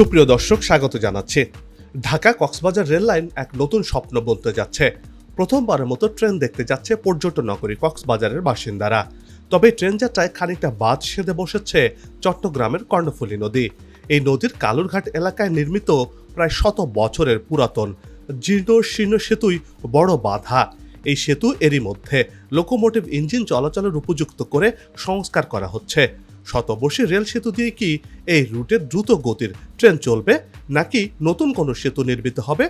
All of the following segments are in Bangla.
সুপ্রিয় দর্শক, স্বাগত জানাচ্ছি। ঢাকা কক্সবাজার রেল লাইন এক নতুন স্বপ্ন বলতে যাচ্ছে। প্রথমবারের মতো ট্রেন দেখতে যাচ্ছে পর্যটন নগরী কক্সবাজারের বাসিন্দারা। তবে ট্রেন যাত্রায় খানিকটা বাদ সেধে বসেছে চট্টগ্রামের কর্ণফুলী নদী। এই নদীর কালুরঘাট এলাকায় নির্মিত প্রায় 100 বছরের পুরাতন জীর্ণ শীর্ণ সেতুই বড় বাধা। এই সেতু এরই মধ্যে লোকোমোটিভ ইঞ্জিন চলাচলের উপযুক্ত করে সংস্কার করা হচ্ছে। শতবর্ষী রেল সেতু দিয়ে কি এই রুটে দ্রুত গতির ট্রেন চলবে, নাকি নতুন কোনো সেতু নির্মিত হবে?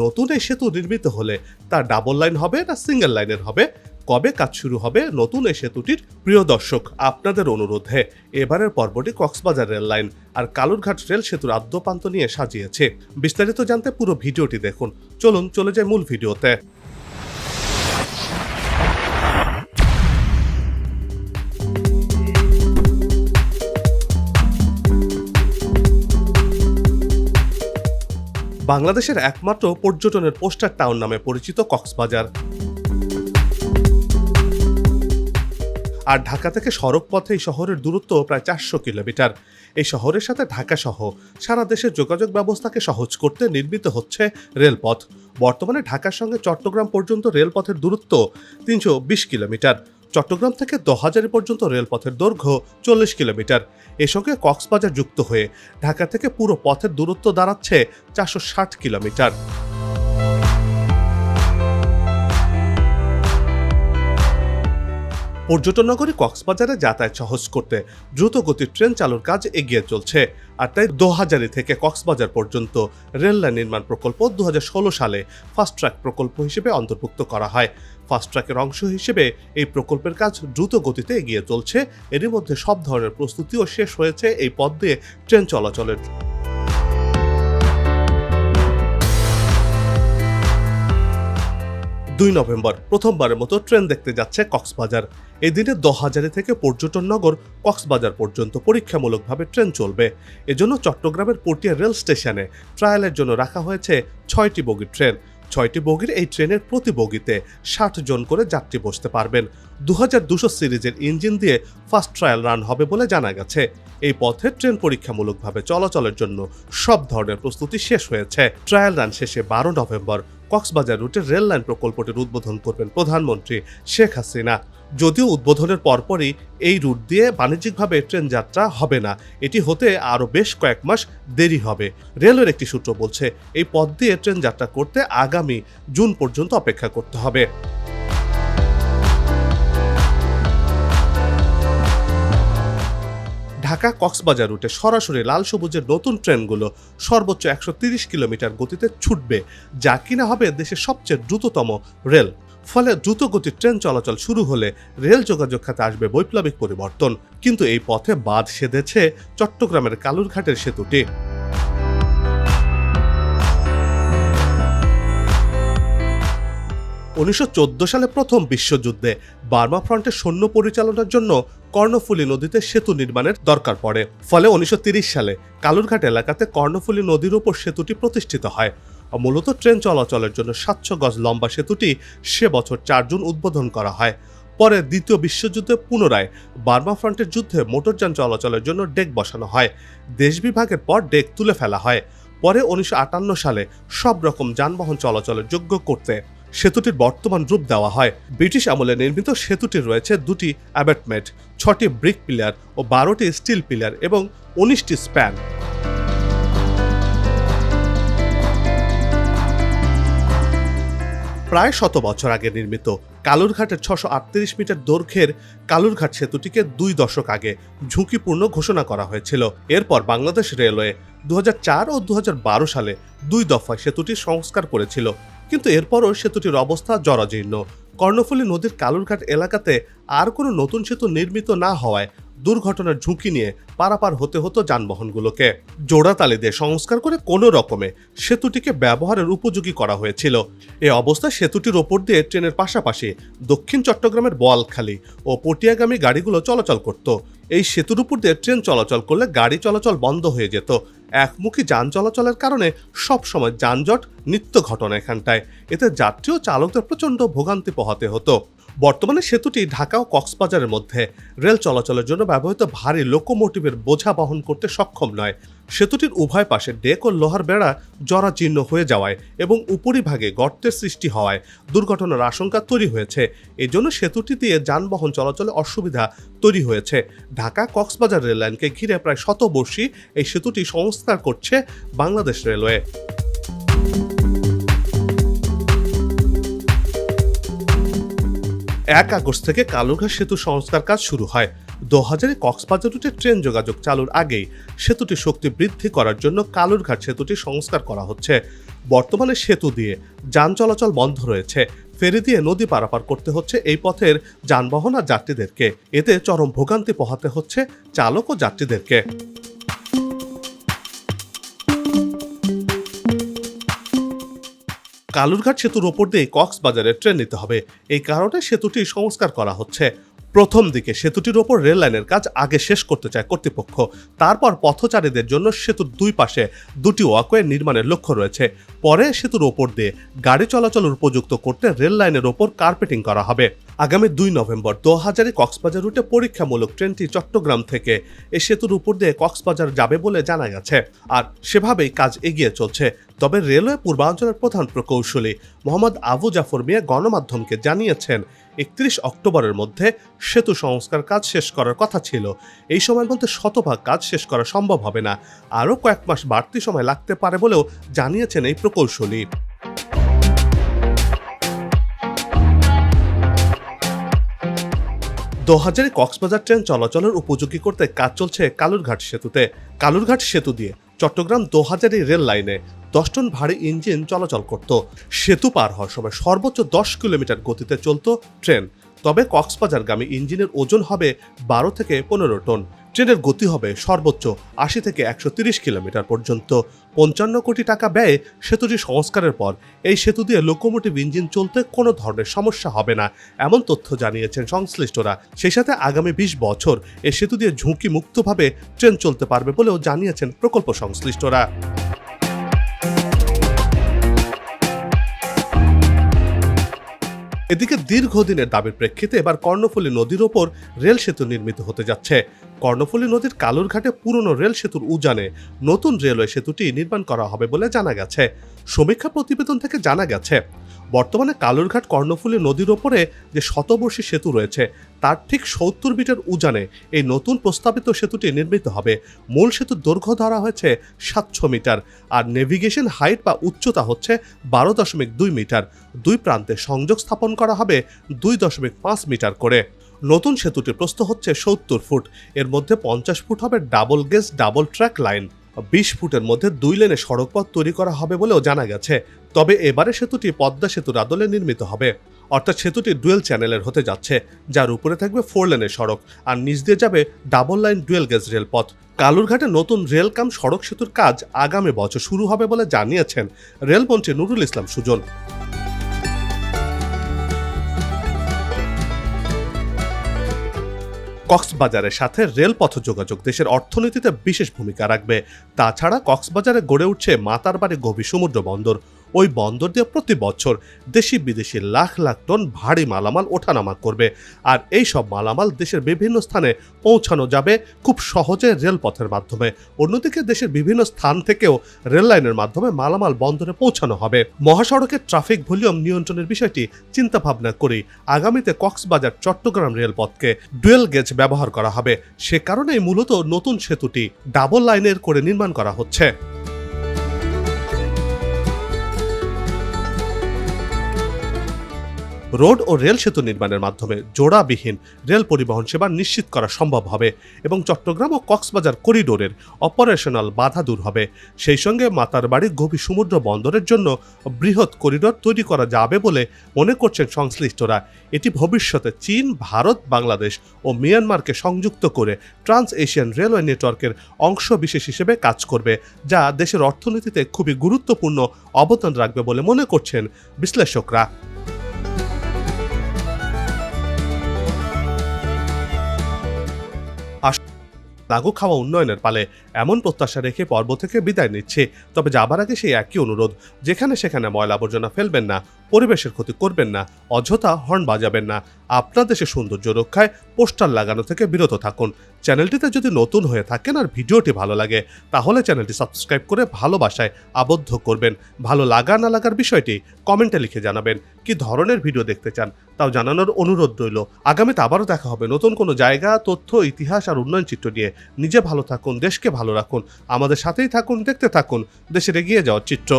নতুন এই সেতু নির্মিত হলে তা ডাবল লাইন হবে না সিঙ্গেল লাইনের হবে? কবে কাজ শুরু হবে নতুন এই সেতুটির? প্রিয় দর্শক, আপনাদের অনুরোধে এবারের পর্বটি কক্সবাজার রেল লাইন আর কালুরঘাট রেল সেতুর আদ্যপান্ত নিয়ে সাজিয়েছে। বিস্তারিত জানতে পুরো ভিডিওটি দেখুন। চলুন চলে যাই মূল ভিডিওতে। বাংলাদেশের একমাত্র পর্যটনের পোস্টার টাউন নামে পরিচিত কক্সবাজার। আর ঢাকা থেকে সড়ক পথে এই শহরের দূরত্ব প্রায় 400 কিলোমিটার। এই শহরের সাথে ঢাকা সহ সারা দেশের যোগাযোগ ব্যবস্থাকে সহজ করতে নির্মিত হচ্ছে রেলপথ। বর্তমানে ঢাকার সঙ্গে চট্টগ্রাম পর্যন্ত রেলপথের দূরত্ব 320 কিলোমিটার। চট্টগ্রাম থেকে দোহাজারী পর্যন্ত রেলপথের দৈর্ঘ্য 40 কিলোমিটার। এর সঙ্গে কক্সবাজার যুক্ত হয়ে ঢাকা থেকে পুরো পথের দূরত্ব দাঁড়াচ্ছে 460 কিলোমিটার। পর্যটন নগরী কক্সবাজারে যাতায়াত সহজ করতে দ্রুত গতির ট্রেন চালুর কাজ এগিয়ে চলছে। আর তাই দোহাজারী থেকে কক্সবাজার পর্যন্ত রেল লাইন নির্মাণ প্রকল্প 2016 সালে ফাস্ট ট্র্যাক প্রকল্প হিসেবে অন্তর্ভুক্ত করা হয়। ফাস্ট ট্র্যাকের অংশ হিসেবে এই প্রকল্পের কাজ দ্রুত গতিতে এগিয়ে চলছে। এরই মধ্যে সব ধরনের প্রস্তুতিও শেষ হয়েছে এই পথ দিয়ে ট্রেন চলাচলের। 2 নভেম্বর প্রথমবারের মতো ট্রেন দেখতে যাচ্ছে কক্সবাজার। এই দিনে দোহাজারী থেকে পর্যটন নগর কক্সবাজার পর্যন্ত পরীক্ষামূলকভাবে ট্রেন চলবে। এজন্য চট্টগ্রামের পটিয়া রেল স্টেশনে ট্রায়ালের জন্য রাখা হয়েছে 6টি বগির ট্রেন। 6টি বগির এই ট্রেনের প্রতি বগিতে 60 জন করে যাত্রী বসতে পারবেন। 2200 সিরিজের ইঞ্জিন দিয়ে ফার্স্ট ট্রায়াল রান হবে বলে জানা গেছে। এই পথে ট্রেন পরীক্ষামূলকভাবে চলাচলের জন্য সব ধরনের প্রস্তুতি শেষ হয়েছে। ট্রায়াল রান শেষে 12 নভেম্বর কক্সবাজার রুটে রেল লাইন প্রকল্পটির উদ্বোধন করবেন প্রধানমন্ত্রী শেখ হাসিনা। যদিও উদ্বোধনের পরপরই এই রুট দিয়ে বাণিজ্যিকভাবে ট্রেন যাত্রা হবে না, এটি হতে আরও বেশ কয়েক মাস দেরি হবে। রেলের একটি সূত্র বলছে এই পথ দিয়ে ট্রেন যাত্রা করতে আগামী জুন পর্যন্ত অপেক্ষা করতে হবে। ঢাকা কক্সবাজার রুটে সরাসরি লাল সবুজের নতুন ট্রেনগুলো সর্বোচ্চ 130 কিলোমিটার গতিতে ছুটবে, যা কিনা হবে দেশের সবচেয়ে দ্রুততম রেল। ফলে দ্রুত গতির ট্রেন চলাচল শুরু হলে রেল যোগাযোগ খাতে আসবে বৈপ্লবিক পরিবর্তন। কিন্তু এই পথে বাদ সেধেছে চট্টগ্রামের কালুরঘাটের সেতুটি। 1914 সালে প্রথম বিশ্বযুদ্ধে বার্মা ফ্রন্টের সৈন্য পরিচালনার জন্য কর্ণফুলী নদীতে সেতু নির্মাণের দরকার পড়ে। ফলে 1930 সালে কালুরঘাট এলাকাতে কর্ণফুলী নদীর উপর সেতুটি প্রতিষ্ঠিত হয়। মূলত ট্রেন চলাচলের জন্য 700 গজ লম্বা সেতুটি সে বছর 4 জুন উদ্বোধন করা হয়। পরে দ্বিতীয় বিশ্বযুদ্ধে পুনরায় বার্মা ফ্রন্টের যুদ্ধে মোটরযান চলাচলের জন্য ডেক বসানো হয়। দেশ বিভাগের পর ডেক তুলে ফেলা হয়। পরে 1958 সালে সব রকম যানবাহন চলাচলের যোগ্য করতে সেতুটির বর্তমান রূপ দেওয়া হয়। ব্রিটিশ আমলে নির্মিত সেতুটির রয়েছে 2টি অ্যাবেটমেন্ট, 6টি ব্রিক পিলার ও 12টি স্টিল পিলার এবং 19টি স্প্যান। প্রায় 100 বছর আগে নির্মিত কালুরঘাটের 638 মিটার দৈর্ঘ্যের কালুরঘাট সেতুটিকে 2 দশক আগে ঝুঁকিপূর্ণ ঘোষণা করা হয়েছিল। এরপর বাংলাদেশ রেলওয়ে 2004 ও 2012 সালে 2 দফায় সেতুটি সংস্কার করেছিল, কিন্তু এরপরও সেতুটির অবস্থা জরাজীর্ণ। কর্ণফুলী নদীর কালুরঘাট এলাকাতে আর কোনো নতুন সেতু নির্মিত না হওয়ায় দুর্ঘটনার ঝুঁকি নিয়ে পারাপার হতে হতো যানবাহনগুলোকে। জোড়াতালি দিয়ে সংস্কার করে কোনো রকমে সেতুটিকে ব্যবহারের উপযোগী করা হয়েছিল। এ অবস্থায় সেতুটির ওপর দিয়ে ট্রেনের পাশাপাশি দক্ষিণ চট্টগ্রামের বোয়ালখালী ও পটিয়াগামী গাড়িগুলো চলাচল করত। এই সেতুর উপর দিয়ে ট্রেন চলাচল করলে গাড়ি চলাচল বন্ধ হয়ে যেত। একমুখী যান চলাচলের কারণে সবসময় যানজট নিত্য ঘটনা এখানটায়। এতে যাত্রী ও চালকদের প্রচণ্ড ভোগান্তি পোহাতে পোহাতে হতো। বর্তমানে সেতুটি ঢাকা ও কক্সবাজারের মধ্যে রেল চলাচলের জন্য ব্যবহৃত ভারী লোকোমোটিভের বোঝা বহন করতে সক্ষম নয়। সেতুটির উভয় পাশে ডেক ও লোহার বেড়া জরাজীর্ণ হয়ে যাওয়ায় এবং উপরিভাগে গর্তের সৃষ্টি হওয়ায় দুর্ঘটনার আশঙ্কা তৈরি হয়েছে। এজন্য সেতুটি দিয়ে যানবাহন চলাচলে অসুবিধা তৈরি হয়েছে। ঢাকা কক্সবাজার রেল লাইনকে ঘিরে প্রায় শতবর্ষী এই সেতুটি সংস্কার করছে বাংলাদেশ রেলওয়ে। 1 আগস্ট থেকে কালুরঘাট সেতু সংস্কার কাজ শুরু হয়। 2000-এ কক্সবাজার রুটে ট্রেন যোগাযোগ চালুর আগেই সেতুটির শক্তি বৃদ্ধি করার জন্য কালুরঘাট সেতুটি সংস্কার করা হচ্ছে। বর্তমানে সেতু দিয়ে যান চলাচল বন্ধ রয়েছে। ফেরি দিয়ে নদী পারাপার করতে হচ্ছে এই পথের যানবাহন আর যাত্রীদেরকে। এতে চরম ভোগান্তি পোহাতে হচ্ছে চালক ও যাত্রীদেরকে। কালুরঘাট সেতুর ওপর দিয়ে কক্সবাজারে ট্রেন নিতে হবে। এই কারণে সেতুটি সংস্কার করা হচ্ছে। প্রথম দিকে সেতুটির ওপর রেল লাইনের কাজ আগে শেষ করতে চায় কর্তৃপক্ষ। তারপর পথচারীদের জন্য সেতুর দুই পাশে দুটি ওয়াকওয়ে নির্মাণের লক্ষ্য রয়েছে। পরে সেতুর ওপর দিয়ে গাড়ি চলাচলের উপযুক্ত করতে রেল লাইনের ওপর কার্পেটিং করা হবে। আগামী 2 নভেম্বর 2000-এ কক্সবাজার রুটে পরীক্ষামূলক ট্রেনটি চট্টগ্রাম থেকে এই সেতুর উপর দিয়ে কক্সবাজার যাবে বলে জানা গেছে। আর সেভাবেই কাজ এগিয়ে চলছে। তবে রেলওয়ে পূর্বাঞ্চলের প্রধান প্রকৌশলী মোহাম্মদ আবু জাফর মিয়া গণমাধ্যমকে জানিয়েছেন 31 অক্টোবরের মধ্যে সেতু সংস্কার কাজ শেষ করার কথা ছিল। এই সময়ের মধ্যে শতভাগ কাজ শেষ করা সম্ভব হবে না, আরও কয়েক মাস বাড়তি সময় লাগতে পারে বলেও জানিয়েছেন এই প্রকৌশলী। 2000-এ কক্সবাজার ট্রেন চলাচলের উপযোগী করতে কাজ চলছে কালুরঘাট সেতুতে। কালুরঘাট সেতু দিয়ে চট্টগ্রাম 2000-এ রেল লাইনে 10 টন ভারী ইঞ্জিন চলাচল করত। সেতু পার হওয়ার সময় সর্বোচ্চ 10 কিলোমিটার গতিতে চলত ট্রেন। তবে কক্সবাজারগামী ইঞ্জিনের ওজন হবে 12 থেকে 15 টন। ট্রেনের গতি হবে সর্বোচ্চ 80 থেকে 130 কিলোমিটার পর্যন্ত। 55 কোটি টাকা ব্যয়ে সেতুটি সংস্কারের পর এই সেতু দিয়ে লোকোমোটিভ ইঞ্জিন চলতে কোনো ধরনের সমস্যা হবে না, এমন তথ্য জানিয়েছেন সংশ্লিষ্টরা। সেই সাথে আগামী 20 বছর এই সেতু দিয়ে ঝুঁকি মুক্তভাবে ট্রেন চলতে পারবে বলেও জানিয়েছেন প্রকল্প সংশ্লিষ্টরা। এদিকে দীর্ঘদিনের দাবির প্রেক্ষিতে এবার কর্ণফুলী নদীর ওপর রেল সেতু নির্মিত হতে যাচ্ছে। কর্ণফুলী নদীর কালুরঘাটে পুরনো রেল সেতুর উজানে নতুন রেলওয়ে সেতুটি নির্মাণ করা হবে বলে জানা গেছে। সমীক্ষা প্রতিবেদন থেকে জানা গেছে, বর্তমানে কালুরঘাট কর্ণফুলী নদীর ওপরে যে শতবর্ষী সেতু রয়েছে তার ঠিক 70 মিটার উজানে এই নতুন প্রস্তাবিত সেতুটি নির্মিত হবে। মূল সেতুর দৈর্ঘ্য ধরা হয়েছে 700 মিটার আর নেভিগেশন হাইট বা উচ্চতা হচ্ছে 12.2 মিটার। দুই প্রান্তে সংযোগ স্থাপন করা হবে 2.5 মিটার করে। নতুন সেতুটির প্রস্থ হচ্ছে 70 ফুট। এর মধ্যে 50 ফুট হবে double gauge double track line. 20 ফুটের মধ্যে 2 লেনে সড়কপথ তৈরি করা হবে বলেও জানা গেছে। তবে এবারে সেতুটি পদ্মা সেতুর আদলে নির্মিত হবে, অর্থাৎ সেতুটি ডুয়েল চ্যানেলের হতে যাচ্ছে, যার উপরে থাকবে 4 লেনের সড়ক আর নিচ দিয়ে যাবে ডাবল লাইন ডুয়েল গেজ রেলপথ। কালুরঘাটে নতুন রেল কাম সড়ক সেতুর কাজ আগামী বছর শুরু হবে বলে জানিয়েছেন রেলমন্ত্রী নুরুল ইসলাম সুজন। কক্সবাজারের সাথে রেলপথ যোগাযোগ দেশের অর্থনীতিতে বিশেষ ভূমিকা রাখবে। তাছাড়া কক্সবাজারে গড়ে উঠছে মাতারবাড়ি গভীর সমুদ্র বন্দর। ওই বন্দর দিয়ে প্রতি বছর দেশি বিদেশি লাখ লাখ টন ভারী মালামাল ওঠানামা করবে। আর এই সব মালামাল দেশের বিভিন্ন স্থানে পৌঁছানো যাবে খুব সহজে রেলপথের মাধ্যমে। অন্যদিকে দেশের বিভিন্ন স্থান থেকেও রেল লাইনের মাধ্যমে মালামাল বন্দরে পৌঁছানো হবে। মহাসড়কের ট্রাফিক ভলিউম নিয়ন্ত্রণের বিষয়টি চিন্তা ভাবনা করেই আগামীতে কক্সবাজার চট্টগ্রাম রেলপথকে ডুয়েল গেজ ব্যবহার করা হবে। সে কারণেই মূলত নতুন সেতুটি ডাবল লাইনের করে নির্মাণ করা হচ্ছে। রোড ও রেল সেতু নির্মাণের মাধ্যমে জোড়াবিহীন রেল পরিবহন সেবা নিশ্চিত করা সম্ভব হবে এবং চট্টগ্রাম ও কক্সবাজার করিডোরের অপারেশনাল বাধা দূর হবে। সেই সঙ্গে মাতারবাড়ি গভীর সমুদ্র বন্দরের জন্য বৃহৎ করিডোর তৈরি করা যাবে বলে মনে করছেন সংশ্লিষ্টরা। এটি ভবিষ্যতে চীন, ভারত, বাংলাদেশ ও মিয়ানমারকে সংযুক্ত করে ট্রান্স এশিয়ান রেলওয়ে নেটওয়ার্কের অংশ বিশেষ হিসেবে কাজ করবে, যা দেশের অর্থনীতিতে খুবই গুরুত্বপূর্ণ অবদান রাখবে বলে মনে করছেন বিশ্লেষকরা। লাগু খাওয়া উন্নয়নের পালে এমন প্রত্যাশা রেখে পর্ব থেকে বিদায় নিচ্ছি। তবে যাবার আগে সেই একই অনুরোধ, যেখানে সেখানে ময়লা আবর্জনা ফেলবেন না, পরিবেশের ক্ষতি করবেন না, অযথা হর্ন বাজাবেন না, আপনার দেশের সৌন্দর্য রক্ষায় পোস্টার লাগানো থেকে বিরত থাকুন। চ্যানেলটিতে যদি নতুন হয়ে থাকেন আর ভিডিওটি ভালো লাগে তাহলে চ্যানেলটি সাবস্ক্রাইব করে ভালোবাসায় আবদ্ধ করবেন। ভালো লাগা না লাগার বিষয়টি কমেন্টে লিখে জানাবেন। কি ধরনের ভিডিও দেখতে চান তাও জানানোর অনুরোধ রইল। আগামীতে আবারও দেখা হবে নতুন কোনো জায়গা, তথ্য, ইতিহাস আর উন্নয়ন চিত্র নিয়ে। নিজে ভালো থাকুন, দেশকে ভালো রাখুন, আমাদের সাথেই থাকুন, দেখতে থাকুন দেশের এগিয়ে যাওয়ার চিত্র।